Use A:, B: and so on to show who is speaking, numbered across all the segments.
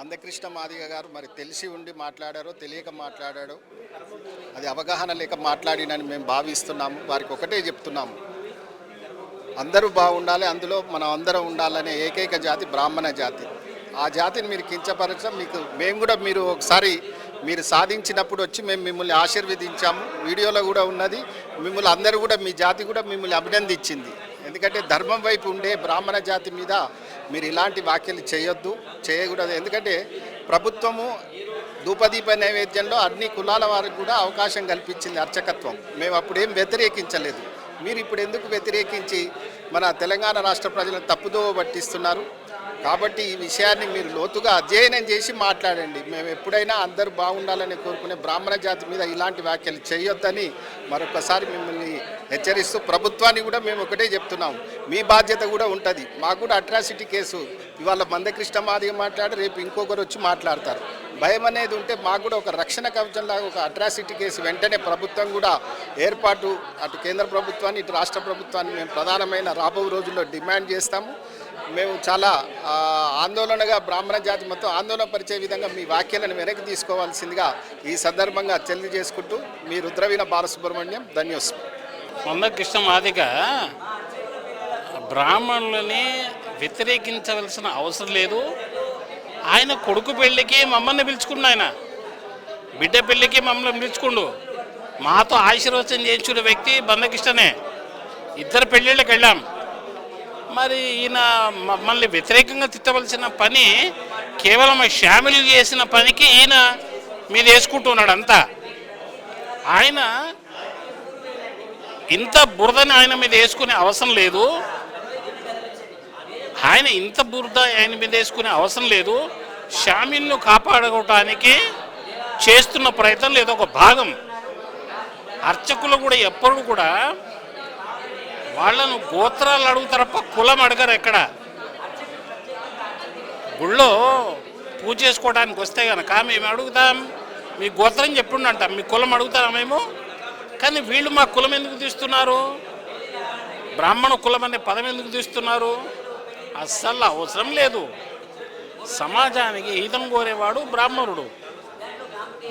A: మందకృష్ణ మాదిగ గారు మరి తెలిసి ఉండి మాట్లాడారో తెలియక మాట్లాడారో అది అవగాహన లేక మాట్లాడినని మేము భావిస్తున్నాము. వారికి ఒకటే చెప్తున్నాము, అందరూ బాగుండాలి, అందులో మనం అందరం ఉండాలనే ఏకైక జాతి బ్రాహ్మణ జాతి. ఆ జాతిని మీరు కించపరచడం మేము కూడా మీరు ఒకసారి మీరు సాధించినప్పుడు వచ్చి మేము మిమ్మల్ని ఆశీర్వదించాము. వీడియోలో కూడా ఉన్నది. మిమ్మల్ని అందరూ కూడా మీ జాతి కూడా మిమ్మల్ని అభినందించింది. ఎందుకంటే ధర్మం వైపు ఉండే బ్రాహ్మణ జాతి మీద మీరు ఇలాంటి వ్యాఖ్యలు చేయకూడదు. ఎందుకంటే ప్రభుత్వము ధూపదీప నైవేద్యంలో అన్ని కులాల వారికి కూడా అవకాశం కల్పించింది అర్చకత్వం. మేము అప్పుడేం వ్యతిరేకించలేదు. మీరు ఇప్పుడు ఎందుకు వ్యతిరేకించి మన తెలంగాణ రాష్ట్ర ప్రజలను తప్పుదోవ పట్టిస్తున్నారు? కాబట్టి ఈ విషయాన్ని మీరు లోతుగా అధ్యయనం చేసి మాట్లాడండి. మేము ఎప్పుడైనా అందరూ బాగుండాలని కోరుకునే బ్రాహ్మణ జాతి మీద ఇలాంటి వ్యాఖ్యలు చేయొద్దని మరొకసారి మిమ్మల్ని హెచ్చరిస్తూ, ప్రభుత్వాన్ని కూడా మేము ఒకటే చెప్తున్నాం, మీ బాధ్యత కూడా ఉంటుంది. మాకు కూడా అట్రాసిటీ కేసు ఇవాళ మందకృష్ణ మాదిగ మాట్లాడి రేపు ఇంకొకరు వచ్చి మాట్లాడతారు. భయం అనేది ఉంటే మాకు కూడా ఒక రక్షణ కవచంలాగా ఒక అట్రాసిటీ కేసు వెంటనే ప్రభుత్వం కూడా ఏర్పాటు, అటు కేంద్ర ప్రభుత్వాన్ని ఇటు రాష్ట్ర ప్రభుత్వాన్ని మేము ప్రధానమైన రాబో రోజుల్లో డిమాండ్ చేస్తాము. మేము చాలా ఆందోళనగా బ్రాహ్మణ జాతి మొత్తం ఆందోళన పరిచే విధంగా మీ వ్యాఖ్యలను వెనక్కి తీసుకోవాల్సిందిగా ఈ సందర్భంగా తెలియజేసుకుంటూ మీ రుద్రవీణ బాలసుబ్రహ్మణ్యం ధన్యోస్మి.
B: మందకృష్ణ మాదిగ బ్రాహ్మణులని వ్యతిరేకించవలసిన అవసరం లేదు. ఆయన కొడుకు పెళ్ళికి మమ్మల్ని పిలుచుకున్న, ఆయన బిడ్డ పెళ్ళికి మమ్మల్ని పిలుచుకుండు. మాతో ఆశీర్వచనం చేయించుకున్న వ్యక్తి మందకృష్ణనే. ఇద్దరు పెళ్ళిళ్ళకి వెళ్ళాం. మరి ఈయన మమ్మల్ని వ్యతిరేకంగా తిట్టవలసిన పని కేవలం షామిల్ చేసిన పనికి ఈయన మీద వేసుకుంటున్నాడు అంతా. ఆయన ఇంత బురదని ఆయన మీద వేసుకునే అవసరం లేదు. ఇంత బురద ఆయన మీద వేసుకునే అవసరం లేదు. షామిల్ను కాపాడుకోవటానికి చేస్తున్న ప్రయత్నం లేదు ఒక భాగం. అర్చకులు కూడా ఎప్పుడు కూడా వాళ్ళను గోత్రాలు అడుగుతారప్ప కులం అడగరు. ఎక్కడ గుళ్ళో పూజ చేసుకోవడానికి వస్తే కనుక మేము అడుగుతాం, మీ గోత్రం చెప్పుండంటాం, మీ కులం అడుగుతారా మేము. కానీ వీళ్ళు మా కులం ఎందుకు తీస్తున్నారు, బ్రాహ్మణ కులం అనే పదం ఎందుకు తీస్తున్నారు? అస్సలు అవసరం లేదు. సమాజానికి హితం కోరేవాడు బ్రాహ్మణుడు.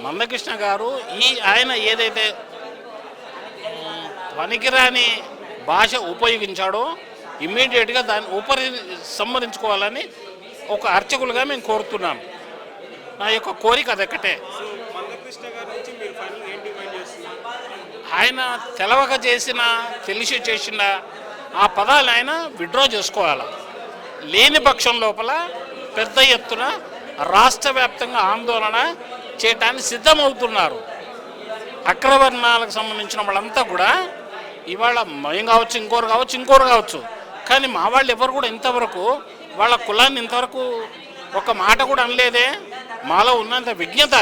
B: మందకృష్ణ గారు ఆయన ఏదైతే పనికిరాని భాష ఉపయోగించాడో ఇమ్మీడియట్గా దాన్ని సంహరించుకోవాలని ఒక అర్చకులుగా మేము కోరుతున్నాం. నా యొక్క కోరిక అదొక్కటే. ఆయన తెలవక చేసిన, తెలిసి చేసిన ఆ పదాలు ఆయన విత్డ్రా చేసుకోవాలి. లేని పక్షం లోపల పెద్ద ఎత్తున రాష్ట్ర వ్యాప్తంగా ఆందోళన చేయటానికి సిద్ధమవుతున్నారు. అగ్రవర్ణాలకు సంబంధించిన వాళ్ళంతా కూడా ఇవాళ మేము కావచ్చు, ఇంకోరు కావచ్చు, కానీ మా వాళ్ళు ఎవరు కూడా ఇంతవరకు వాళ్ళ కులాన్ని ఇంతవరకు ఒక మాట కూడా అనలేదే. మాలో ఉన్నంత విజ్ఞత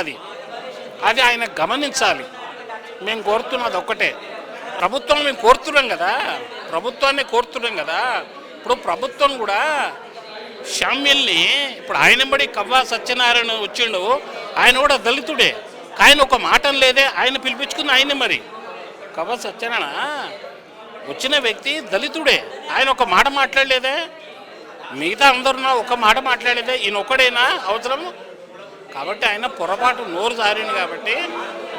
B: అది ఆయన గమనించాలి. మేము కోరుతున్నది ఒక్కటే, ప్రభుత్వం మేము కోరుతున్నాం కదా, ప్రభుత్వాన్ని కోరుతున్నాం కదా. ఇప్పుడు ప్రభుత్వం కూడా షామ్యుల్ని, ఇప్పుడు ఆయన బడి కవ్వా సత్యనారాయణ వచ్చిండు, ఆయన కూడా దళితుడే, ఆయన ఒక మాట లేదే, ఆయన పిలిపించుకుని ఆయనే. మరి కవ్వా సత్యనారాయణ వచ్చిన వ్యక్తి దళితుడే, ఆయన ఒక మాట మాట్లాడలేదే. మిగతా అందరున్నా ఒక మాట మాట్లాడలేదే, ఈయన ఒక్కడైనా అవసరం. కాబట్టి ఆయన పొరపాటు నోరు జారింది కాబట్టి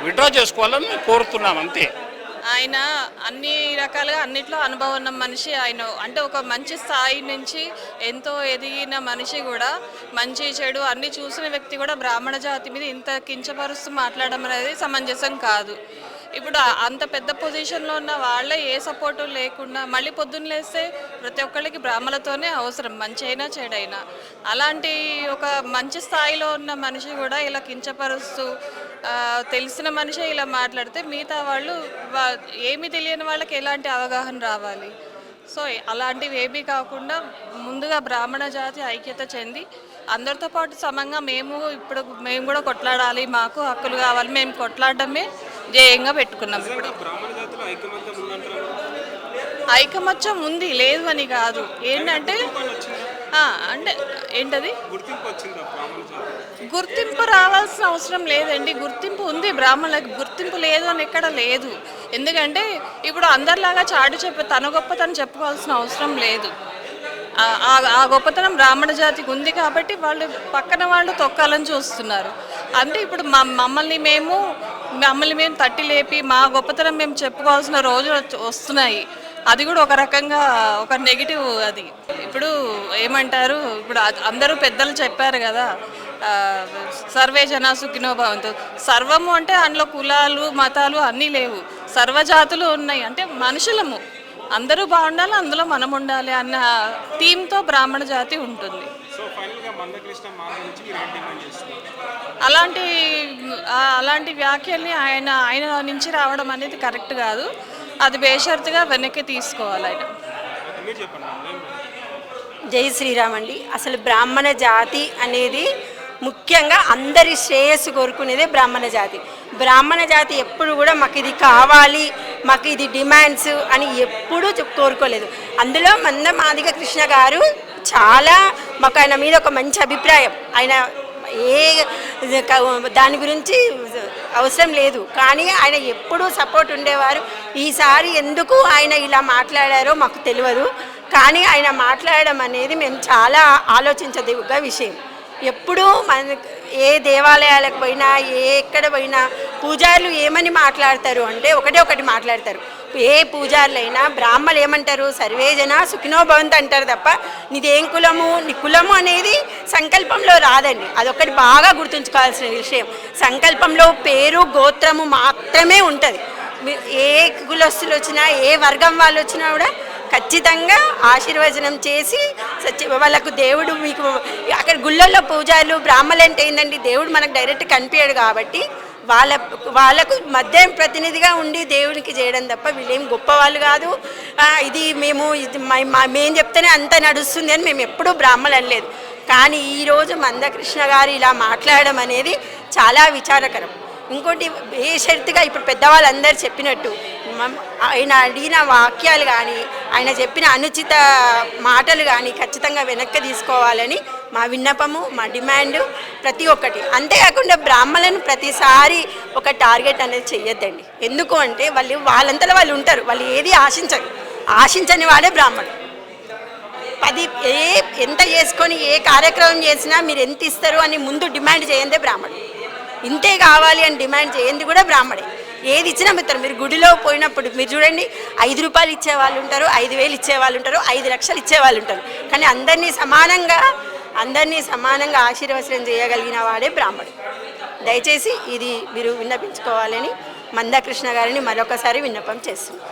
B: విత్డ్రా చేసుకోవాలని మేము కోరుతున్నాం అంతే.
C: ఆయన అన్ని రకాలుగా అన్నిట్లో అనుభవం ఉన్న మనిషి. ఆయన అంటే ఒక మంచి స్థాయి నుంచి ఎంతో ఎదిగిన మనిషి కూడా, మంచి చెడు అన్ని చూసిన వ్యక్తి కూడా బ్రాహ్మణ జాతి మీద ఇంత కించపరుస్తూ మాట్లాడడం అనేది సమంజసం కాదు. ఇప్పుడు అంత పెద్ద పొజిషన్లో ఉన్న వాళ్ళే ఏ సపోర్టు లేకుండా మళ్ళీ పొద్దున్న లేస్తే ప్రతి ఒక్కళ్ళకి బ్రాహ్మణులతోనే అవసరం, మంచి అయినా చెడైనా. అలాంటి ఒక మంచి స్థాయిలో ఉన్న మనిషి కూడా ఇలా కించపరుస్తూ తెలిసిన మనిషి ఇలా మాట్లాడితే మిగతా వాళ్ళు ఏమీ తెలియని వాళ్ళకి ఎలాంటి అవగాహన రావాలి? సో అలాంటివి ఏమీ కాకుండా ముందుగా బ్రాహ్మణ జాతి ఐక్యత చెంది అందరితో పాటు సమంగా మేము కూడా కొట్లాడాలి, మాకు హక్కులు కావాలి, మేము కొట్లాడడమే ధ్యేయంగా పెట్టుకున్నాం. ఇప్పుడు ఐకమత్యం ఉంది, లేదు అని కాదు. ఏంటంటే ఏంటది గుర్తింపు రావాల్సిన అవసరం లేదండి. గుర్తింపు ఉంది, బ్రాహ్మణులకు గుర్తింపు లేదు అని ఎక్కడ లేదు. ఎందుకంటే ఇప్పుడు అందరిలాగా చాటి తన గొప్ప తను చెప్పుకోవాల్సిన అవసరం లేదు. ఆ గొప్పతనం బ్రాహ్మణ జాతికి ఉంది కాబట్టి వాళ్ళు పక్కన వాళ్ళు తొక్కాలని చూస్తున్నారు. అంటే ఇప్పుడు మమ్మల్ని మేము తట్టి లేపి మా గొప్పతనం మేము చెప్పుకోవాల్సిన రోజులు వస్తున్నాయి. అది కూడా ఒక రకంగా ఒక నెగిటివ్. అది ఇప్పుడు ఏమంటారు, ఇప్పుడు అందరూ పెద్దలు చెప్పారు కదా, సర్వే జనా సుఖినో భవంతు. సర్వము అంటే అందులో కులాలు మతాలు అన్నీ లేవు, సర్వజాతులు ఉన్నాయి. అంటే మనుషులము అందరూ బాగుండాలి, అందులో మనం ఉండాలి అన్న థీమ్తో బ్రాహ్మణ జాతి ఉంటుంది. అలాంటి వ్యాఖ్యల్ని ఆయన నుంచి రావడం అనేది కరెక్ట్ కాదు. అది బేషరతుగా వెనక్కి తీసుకోవాలి ఆయన.
D: జై శ్రీరామ్ అండి. అసలు బ్రాహ్మణ జాతి అనేది ముఖ్యంగా అందరి శ్రేయస్సు కోరుకునేదే బ్రాహ్మణ జాతి. బ్రాహ్మణ జాతి ఎప్పుడు కూడా మాకు ఇది కావాలి, మాకు ఇది డిమాండ్స్ అని ఎప్పుడూ కోరుకోలేదు. అందులో మాదిగ కృష్ణ గారు చాలా మాకు ఆయన మీద ఒక మంచి అభిప్రాయం. ఆయన ఏ దాని గురించి అవసరం లేదు, కానీ ఆయన ఎప్పుడూ సపోర్ట్ ఉండేవారు. ఈసారి ఎందుకు ఆయన ఇలా మాట్లాడారో మాకు తెలియదు, కానీ ఆయన మాట్లాడడం అనేది మేము చాలా ఆలోచించదగ్గ విషయం. ఎప్పుడూ మన ఏ దేవాలయాలకు పోయినా ఎక్కడ పోయినా పూజారులు ఏమని మాట్లాడతారు అంటే ఒకటి మాట్లాడతారు. ఏ పూజారులైనా బ్రాహ్మణులు ఏమంటారు, సర్వే జనా సుఖినో భవంతు అంటారు తప్ప నీదేం కులము, నీ కులము అనేది సంకల్పంలో రాదండి. అదొకటి బాగా గుర్తుంచుకోవాల్సిన విషయం. సంకల్పంలో పేరు గోత్రము మాత్రమే ఉంటుంది. ఏ కులస్తులు వచ్చినా ఏ వర్గం వాళ్ళు వచ్చినా కూడా ఖచ్చితంగా ఆశీర్వచనం చేసి వాళ్ళకు దేవుడు మీకు అక్కడ గుళ్ళల్లో పూజారులు బ్రాహ్మణులు అంటే ఏంటండి, దేవుడు మనకు డైరెక్ట్ కనిపించాడు కాబట్టి వాళ్ళకు మధ్య ప్రతినిధిగా ఉండి దేవునికి చేయడం తప్ప వీళ్ళేం గొప్పవాళ్ళు కాదు. ఇది మేము చెప్తేనే అంత నడుస్తుంది అని మేము ఎప్పుడూ బ్రాహ్మణులు అనలేదు. కానీ ఈరోజు మందకృష్ణ గారు ఇలా మాట్లాడడం అనేది చాలా విచారకరం. ఇంకోటి బేషరతుగా ఇప్పుడు పెద్దవాళ్ళందరూ చెప్పినట్టు ఆయన అడిగిన వాక్యాలు కానీ ఆయన చెప్పిన అనుచిత మాటలు కానీ ఖచ్చితంగా వెనక్కి తీసుకోవాలని మా విన్నపము, మా డిమాండ్ ప్రతి ఒక్కటి. అంతేకాకుండా బ్రాహ్మణులను ప్రతిసారి ఒక టార్గెట్ అనేది చెయ్యొద్దండి. ఎందుకు అంటే వాళ్ళంతలో వాళ్ళు ఉంటారు, వాళ్ళు ఏది ఆశించని వాడే బ్రాహ్మణుడు. ఎంత చేసుకొని ఏ కార్యక్రమం చేసినా మీరు ఎంత ఇస్తారు అని ముందు డిమాండ్ చేయందే బ్రాహ్మణుడు. ఇంతే కావాలి అని డిమాండ్ చేయండి కూడా బ్రాహ్మడే. ఏది ఇచ్చినా మిత్రం, మీరు గుడిలో పోయినప్పుడు మీరు చూడండి, 5 రూపాయలు ఇచ్చేవాళ్ళు ఉంటారు, 5,000 ఇచ్చేవాళ్ళు ఉంటారు, 5 లక్షలు ఇచ్చేవాళ్ళు ఉంటారు. కానీ అందరినీ సమానంగా ఆశీర్వచనం చేయగలిగిన వాడే బ్రాహ్మడు. దయచేసి ఇది మీరు విన్నపించుకోవాలని మందకృష్ణ గారిని మరొకసారి విన్నపం చేస్తున్నాం.